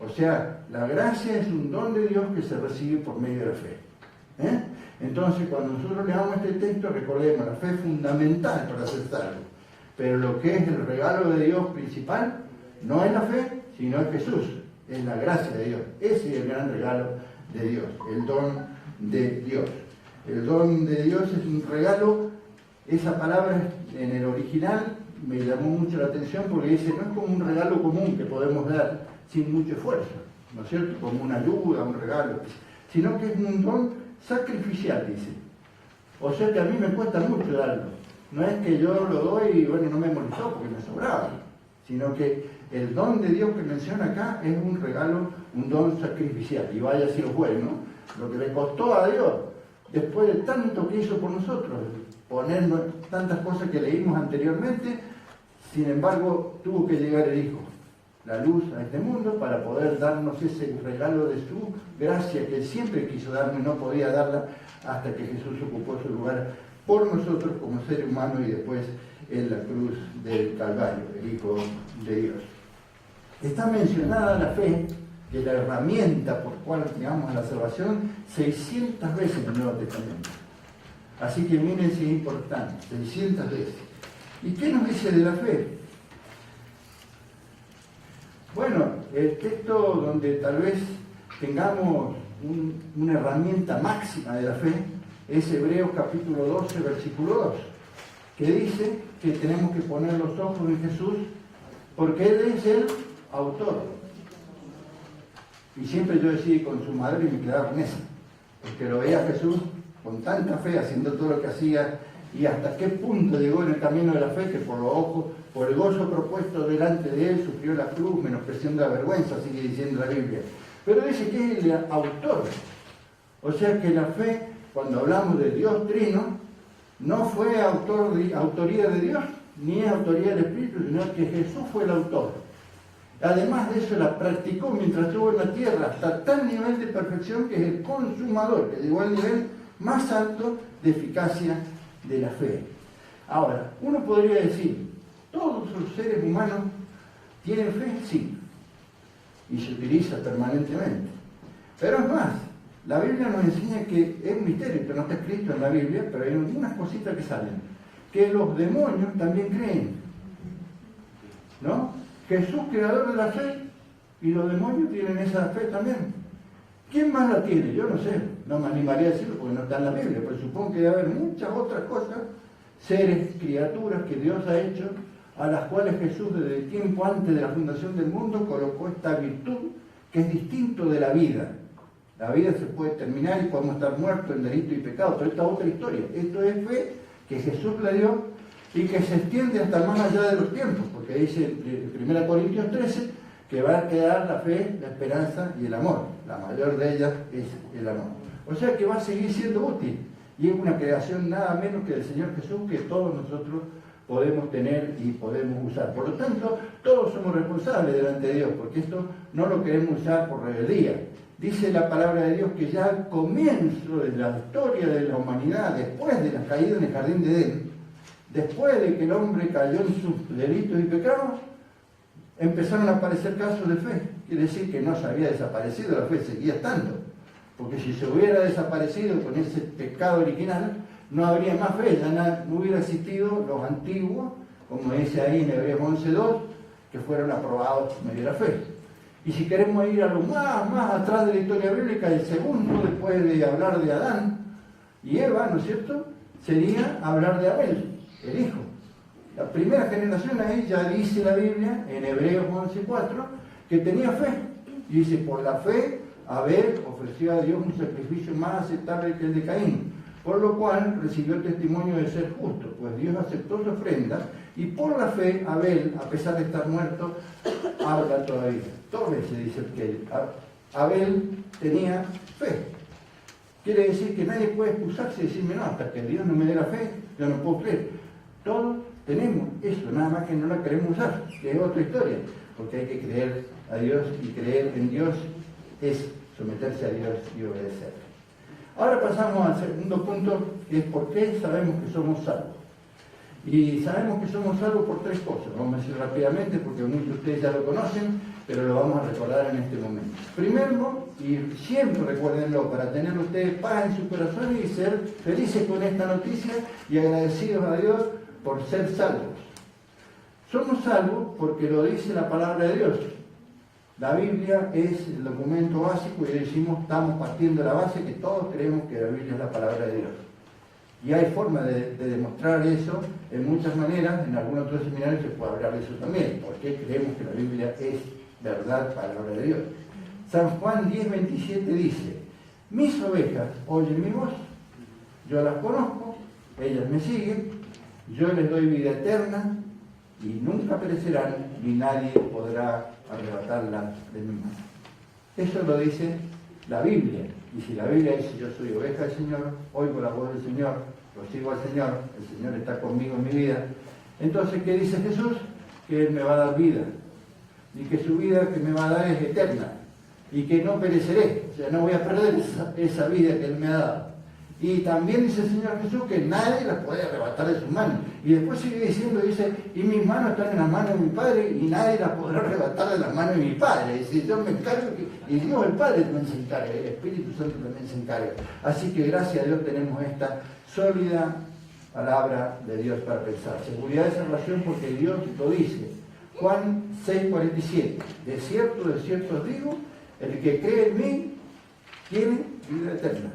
O sea, la gracia es un don de Dios que se recibe por medio de la fe. Entonces, cuando nosotros leamos este texto, recordemos, la fe es fundamental para ser salvo. Pero lo que es el regalo de Dios principal no es la fe, sino es Jesús, es la gracia de Dios. Ese es el gran regalo de Dios, el don de Dios. El don de Dios es un regalo, esa palabra en el original me llamó mucho la atención porque dice, no es como un regalo común que podemos dar sin mucho esfuerzo, ¿no es cierto? Como una ayuda, un regalo, sino que es un don sacrificial, dice. O sea que a mí me cuesta mucho darlo. No es que yo lo doy y bueno, no me molestó porque me sobraba, sino que el don de Dios que menciona acá es un regalo, un don sacrificial. Y vaya si lo fue, ¿no? Lo que le costó a Dios, después de tanto que hizo por nosotros, ponernos tantas cosas que leímos anteriormente, sin embargo, tuvo que llegar el Hijo, la luz a este mundo, para poder darnos ese regalo de su gracia que él siempre quiso darnos y no podía darla hasta que Jesús ocupó su lugar por nosotros como ser humano y después en la cruz del Calvario, el Hijo de Dios. Está mencionada la fe, que es la herramienta por cual llegamos a la salvación, 600 veces en el Nuevo Testamento. Así que miren si es importante, 600 veces. ¿Y qué nos dice de la fe? Bueno, el texto donde tal vez tengamos una herramienta máxima de la fe es Hebreos capítulo 12, versículo 2, que dice que tenemos que poner los ojos en Jesús porque Él es el autor. Y siempre yo decía con su madre y me quedaba con esa, porque lo veía a Jesús con tanta fe haciendo todo lo que hacía y hasta qué punto llegó en el camino de la fe que por los ojos, por el gozo propuesto delante de Él, sufrió la cruz, menospreciando la vergüenza, sigue diciendo la Biblia. Pero dice que es el autor. O sea que la fe, cuando hablamos de Dios Trino, no fue autoría de Dios, ni es autoría del Espíritu, sino que Jesús fue el autor. Además de eso, la practicó mientras estuvo en la tierra, hasta tal nivel de perfección que es el consumador, que llegó al nivel más alto de eficacia de la fe. Ahora, uno podría decir, ¿todos los seres humanos tienen fe? Sí, y se utiliza permanentemente. Pero es más, la Biblia nos enseña que es un misterio, que no está escrito en la Biblia, pero hay algunas cositas que salen, que los demonios también creen, ¿no? Jesús, creador de la fe, y los demonios tienen esa fe también. ¿Quién más la tiene? Yo no sé, no me animaría a decirlo porque no está en la Biblia, pero supongo que debe haber muchas otras cosas, seres, criaturas que Dios ha hecho, a las cuales Jesús desde el tiempo antes de la fundación del mundo colocó esta virtud que es distinto de la vida. La vida se puede terminar y podemos estar muertos en delito y pecado, pero esta es otra historia. Esto es fe que Jesús le dio y que se extiende hasta más allá de los tiempos, porque dice en 1 Corintios 13 que va a quedar la fe, la esperanza y el amor. La mayor de ellas es el amor. O sea que va a seguir siendo útil y es una creación nada menos que del Señor Jesús que todos nosotros podemos tener y podemos usar. Por lo tanto, todos somos responsables delante de Dios, porque esto no lo queremos usar por rebeldía. Dice la palabra de Dios que ya al comienzo de la historia de la humanidad, después de la caída en el jardín de Edén, después de que el hombre cayó en sus delitos y pecados, empezaron a aparecer casos de fe. Quiere decir que no se había desaparecido, la fe seguía estando. Porque si se hubiera desaparecido con ese pecado original, no habría más fe, ya no hubiera existido los antiguos, como dice ahí en Hebreos 11:2, que fueron aprobados por medio de la fe. Y si queremos ir a lo más atrás de la historia bíblica, el segundo, después de hablar de Adán y Eva, ¿no es cierto?, sería hablar de Abel, el hijo. La primera generación ahí ya dice la Biblia, en Hebreos 11:4, que tenía fe. Y dice, por la fe, Abel ofreció a Dios un sacrificio más aceptable que el de Caín, por lo cual recibió el testimonio de ser justo, pues Dios aceptó su ofrenda, y por la fe, Abel, a pesar de estar muerto, habla todavía. Entonces se dice que Abel tenía fe. Quiere decir que nadie puede excusarse y decirme, no, hasta que Dios no me dé la fe, yo no puedo creer. Todos Tenemos eso, nada más que no la queremos usar, que es otra historia, porque hay que creer a Dios, y creer en Dios es someterse a Dios y obedecer. Ahora pasamos al segundo punto, que es por qué sabemos que somos salvos. Y sabemos que somos salvos por tres cosas. Vamos a decir rápidamente porque muchos de ustedes ya lo conocen, pero lo vamos a recordar en este momento. Primero, y siempre recuérdenlo, para tener ustedes paz en su corazón y ser felices con esta noticia y agradecidos a Dios por ser salvos. Somos salvos porque lo dice la palabra de Dios. La Biblia es el documento básico y decimos, estamos partiendo de la base que todos creemos que la Biblia es la palabra de Dios. Y hay forma de demostrar eso en muchas maneras. En algunos otros seminarios se puede hablar de eso también, porque creemos que la Biblia es verdad, palabra de Dios. San Juan 10:27 dice, mis ovejas oyen mi voz, yo las conozco, ellas me siguen, yo les doy vida eterna y nunca perecerán, ni nadie podrá arrebatarlas de mi mano. Eso lo dice la Biblia. Y si la Biblia dice yo soy oveja del Señor, oigo la voz del Señor, lo sigo al Señor, el Señor está conmigo en mi vida, entonces ¿qué dice Jesús? Que Él me va a dar vida, y que su vida que me va a dar es eterna, y que no pereceré, o sea, no voy a perder esa vida que Él me ha dado. Y también dice el Señor Jesús que nadie la puede arrebatar de sus manos. Y después sigue diciendo, dice, y mis manos están en las manos de mi Padre y nadie las podrá arrebatar de las manos de mi Padre. Es decir, yo me encargo, y Dios el Padre también se encarga, el Espíritu Santo también se encarga. Así que gracias a Dios tenemos esta sólida palabra de Dios para pensar. Seguridad de salvación porque Dios lo dice. Juan 6:47. De cierto os digo, el que cree en mí tiene vida eterna.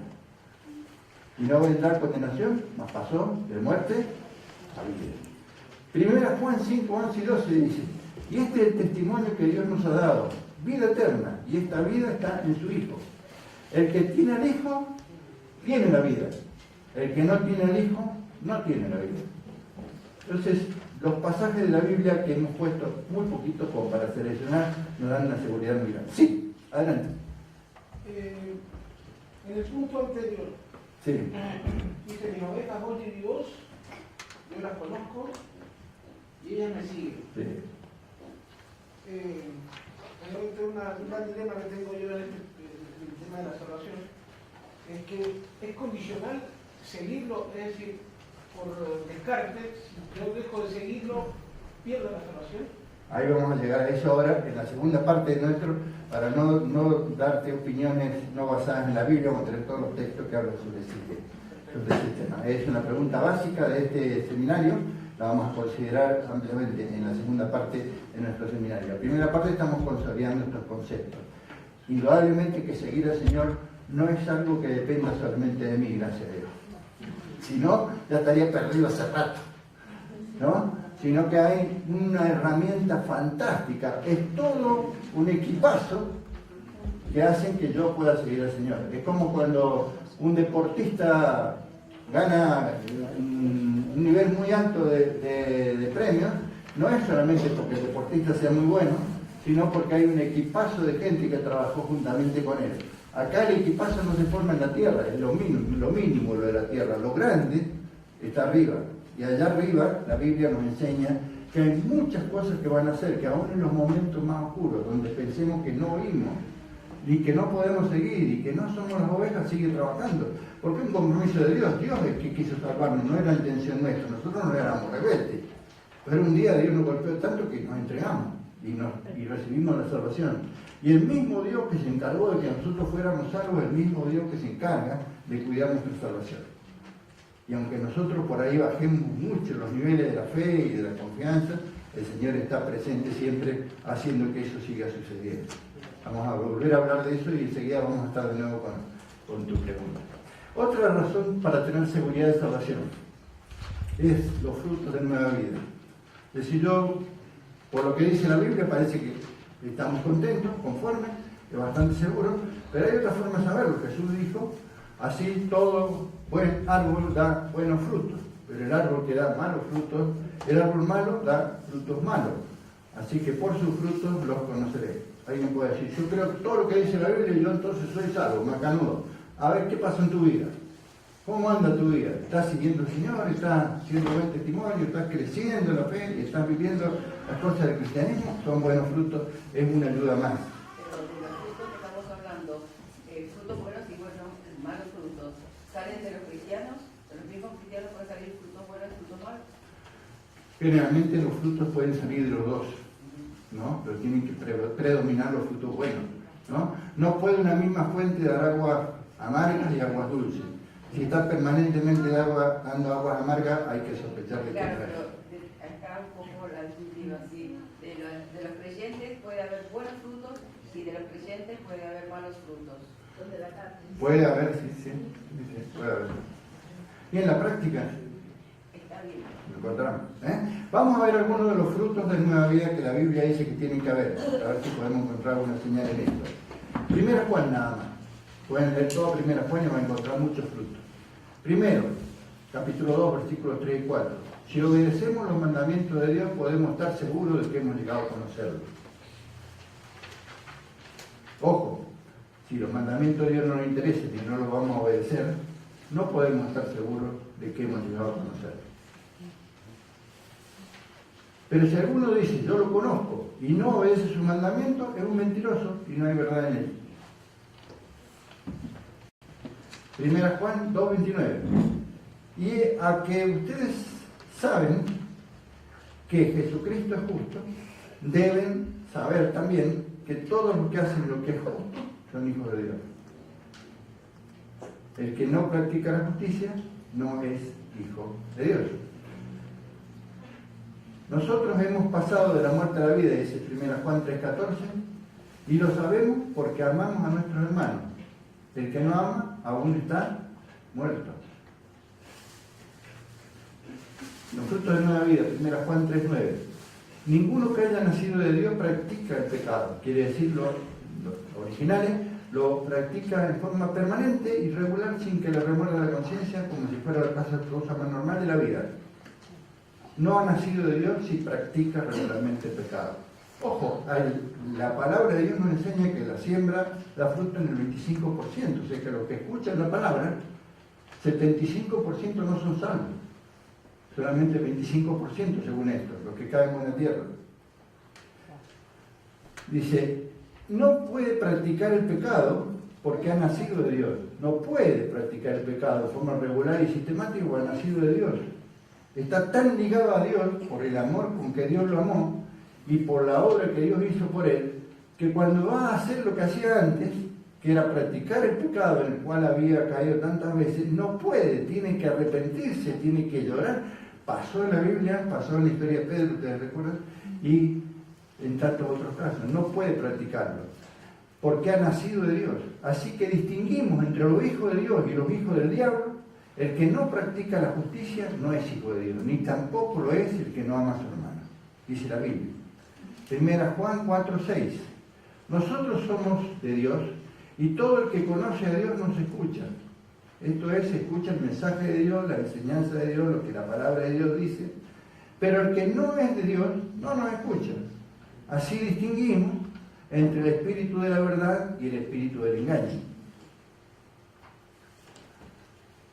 Y no vendrá condenación, mas pasó de muerte a vida. Primera Juan 5:11 y 12 dice, y este es el testimonio que Dios nos ha dado, vida eterna, y esta vida está en su Hijo. El que tiene al Hijo, tiene la vida. El que no tiene al Hijo, no tiene la vida. Entonces, los pasajes de la Biblia que hemos puesto muy poquitos como para seleccionar, nos dan una seguridad muy grande. Sí, adelante. En el punto anterior, Sí. dice, mis ovejas oyen mi voz, yo las conozco y ellas me siguen. Sí. Realmente un gran dilema que tengo yo en el tema de la salvación es que es condicional seguirlo, es decir, por descarte, si yo dejo de seguirlo, pierdo la salvación. Ahí vamos a llegar a eso ahora, en la segunda parte de nuestro, para no darte opiniones no basadas en la Biblia, vamos a tener todos los textos que hablan sobre ese tema. Es una pregunta básica de este seminario, la vamos a considerar ampliamente en la segunda parte de nuestro seminario. En la primera parte estamos consolidando estos conceptos. Indudablemente que seguir al Señor no es algo que dependa solamente de mí, gracias a Dios. Si no, ya estaría perdido hace rato, ¿no? Sino que hay una herramienta fantástica, es todo un equipazo que hacen que yo pueda seguir al Señor. Es como cuando un deportista gana un nivel muy alto de premios, no es solamente porque el deportista sea muy bueno, sino porque hay un equipazo de gente que trabajó juntamente con él. Acá el equipazo no se forma en la tierra, es lo mínimo lo de la tierra, lo grande está arriba. Y allá arriba la Biblia nos enseña que hay muchas cosas que van a hacer, que aún en los momentos más oscuros, donde pensemos que no oímos, y que no podemos seguir, y que no somos las ovejas, sigue trabajando. Porque es un compromiso de Dios. Dios es el que quiso salvarnos, no era intención nuestra, nosotros no éramos rebeldes. Pero un día Dios nos golpeó tanto que nos entregamos y recibimos la salvación. Y el mismo Dios que se encargó de que nosotros fuéramos salvos, el mismo Dios que se encarga de cuidar nuestra salvación. Y aunque nosotros por ahí bajemos mucho los niveles de la fe y de la confianza, el Señor está presente siempre haciendo que eso siga sucediendo. Vamos a volver a hablar de eso y enseguida vamos a estar de nuevo con tu pregunta. Otra razón para tener seguridad de salvación es los frutos de nueva vida. Es decir, yo, por lo que dice la Biblia, parece que estamos contentos, conformes, es bastante seguro, pero hay otra forma de saberlo. Jesús dijo, así todo buen árbol da buenos frutos, pero el árbol que da malos frutos, el árbol malo da frutos malos. Así que por sus frutos los conoceré. Alguien puede decir, yo creo que todo lo que dice la Biblia, yo entonces soy salvo, macanudo. A ver qué pasa en tu vida. ¿Cómo anda tu vida? ¿Estás siguiendo al Señor? ¿Estás haciendo buen testimonio? ¿Estás creciendo en la fe? ¿Estás viviendo las cosas del cristianismo? Son buenos frutos, es una ayuda más. Pero de los frutos que estamos hablando, frutos buenos y malos frutos, ¿salen de los cristianos? ¿De los mismos cristianos pueden salir frutos buenos y frutos malos? Generalmente los frutos pueden salir de los dos, ¿no? Pero tienen que predominar los frutos buenos, ¿no? No puede una misma fuente dar aguas amargas y aguas dulces. Si está permanentemente dando aguas amargas, hay que sospechar que claro, pero acá un poco la disyuntiva, sí. De los creyentes puede haber buenos frutos y de los creyentes puede haber malos frutos. ¿Dónde la carne? Puede haber, sí, puede haber. Y en la práctica está bien. Lo encontramos. Vamos a ver algunos de los frutos de nueva vida que la Biblia dice que tienen que haber. A ver si podemos encontrar una señal en esto. Primera Juan nada más. Pueden leer todo Primera Juan y van a encontrar muchos frutos. Primero, capítulo 2, versículos 3 y 4. Si obedecemos los mandamientos de Dios, podemos estar seguros de que hemos llegado a conocerlo. Ojo, si los mandamientos de Dios no nos interesan y no los vamos a obedecer, no podemos estar seguros de que hemos llegado a conocerlo. Pero si alguno dice, yo lo conozco, y no obedece sus mandamientos, es un mentiroso y no hay verdad en él. Primera Juan 2:29. Y a que ustedes saben que Jesucristo es justo, deben saber también que todos los que hacen lo que es justo son hijos de Dios. El que no practica la justicia no es hijo de Dios. Nosotros hemos pasado de la muerte a la vida, dice 1 Juan 3:14, y lo sabemos porque amamos a nuestros hermanos. El que no ama aún está muerto. Los frutos de nueva vida, 1 Juan 3:9. Ninguno que haya nacido de Dios practica el pecado. Quiere decir, los originales lo practica en forma permanente y regular sin que le remuerda la conciencia, como si fuera la cosa más normal de la vida. No ha nacido de Dios si practica regularmente el pecado. Ojo, la palabra de Dios nos enseña que la siembra da fruto en el 25%, o sea que los que escuchan la palabra, 75% no son salvos, solamente 25% según esto, los que caen en la tierra. Dice, no puede practicar el pecado porque ha nacido de Dios. No puede practicar el pecado de forma regular y sistemática porque ha nacido de Dios. Está tan ligado a Dios por el amor con que Dios lo amó y por la obra que Dios hizo por él, que cuando va a hacer lo que hacía antes, que era practicar el pecado en el cual había caído tantas veces, no puede, tiene que arrepentirse, tiene que llorar. Pasó en la Biblia, pasó en la historia de Pedro, ustedes recuerdan, y en tantos otros casos, no puede practicarlo, porque ha nacido de Dios. Así que distinguimos entre los hijos de Dios y los hijos del diablo. El que no practica la justicia no es hijo de Dios, ni tampoco lo es el que no ama a su hermano, dice la Biblia. 1 Juan 4:6. Nosotros somos de Dios y todo el que conoce a Dios nos escucha. Esto es, escucha el mensaje de Dios, la enseñanza de Dios, lo que la palabra de Dios dice. Pero el que no es de Dios no nos escucha. Así distinguimos entre el espíritu de la verdad y el espíritu del engaño.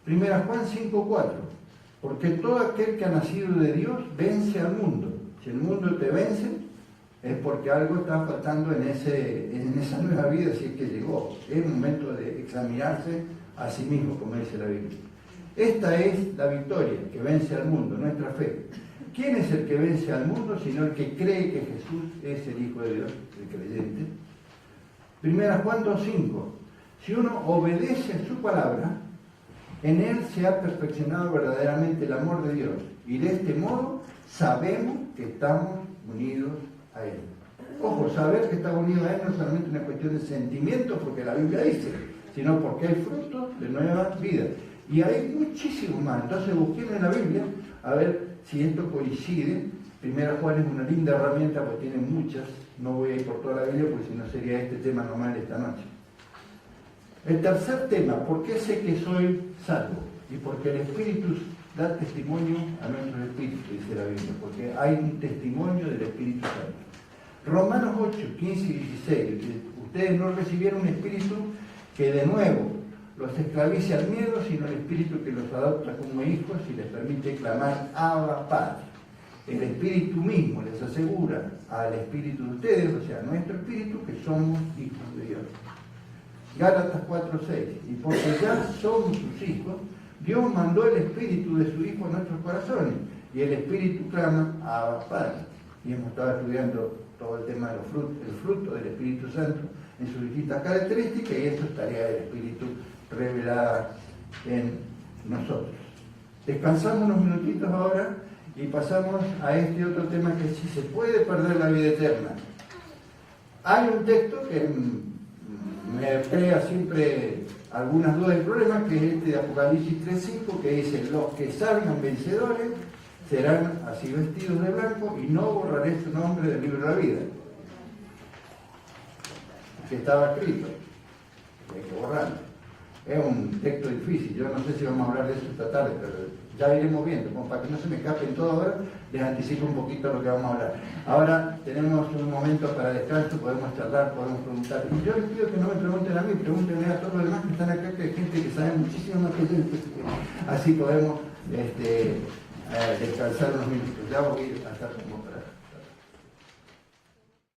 1 Juan 5:4. Porque todo aquel que ha nacido de Dios vence al mundo. Si el mundo te vence, es porque algo está faltando en esa nueva vida, si es que llegó. Es momento de examinarse a sí mismo, como dice la Biblia. Esta es la victoria que vence al mundo, nuestra fe. ¿Quién es el que vence al mundo sino el que cree que Jesús es el Hijo de Dios, el creyente? 1 Juan 2:5. Si uno obedece a su palabra, en él se ha perfeccionado verdaderamente el amor de Dios. Y de este modo sabemos que estamos unidos a Él. Ojo, saber que estamos unidos a Él no es solamente una cuestión de sentimiento, porque la Biblia dice, sino porque hay fruto de nueva vida. Y hay muchísimos más. Entonces busquemos en la Biblia a ver si esto coincide. 1 Juan es una linda herramienta, porque tiene muchas. No voy a ir por toda la Biblia, porque si no sería este tema normal esta noche. El tercer tema, ¿por qué sé que soy salvo? Y porque el Espíritu da testimonio a nuestro espíritu, dice la Biblia, porque hay un testimonio del Espíritu Santo. Romanos 8, 15 y 16. Ustedes no recibieron un espíritu que de nuevo los esclaviza el miedo, sino el Espíritu que los adopta como hijos y les permite clamar Abba, Padre. El Espíritu mismo les asegura al Espíritu de ustedes, o sea, nuestro Espíritu, que somos hijos de Dios. Gálatas 4:6. Y porque ya somos sus hijos, Dios mandó el Espíritu de su Hijo a nuestros corazones, y el Espíritu clama Abba, Padre. Y hemos estado estudiando todo el tema de el fruto del Espíritu Santo en sus distintas características, y esto es tarea del Espíritu revelada en nosotros. Descansamos unos minutitos ahora y pasamos a este otro tema, que es si se puede perder la vida eterna. Hay un texto que me crea siempre algunas dudas y problemas, que es este de Apocalipsis 3:5, que dice: los que salgan vencedores serán así vestidos de blanco, y no borraré su nombre del libro de la vida. Que estaba escrito, hay que borrarlo. Es un texto difícil, yo no sé si vamos a hablar de eso esta tarde, pero ya iremos viendo, como para que no se me escapen todo ahora, les anticipo un poquito lo que vamos a hablar. Ahora tenemos un momento para descanso, podemos charlar, podemos preguntar. Y yo les pido que no me pregunten a mí, pregúntenle a todos los demás que están acá, que hay gente que sabe muchísimo más que yo, así podemos descansar unos minutos. Ya voy a estar como para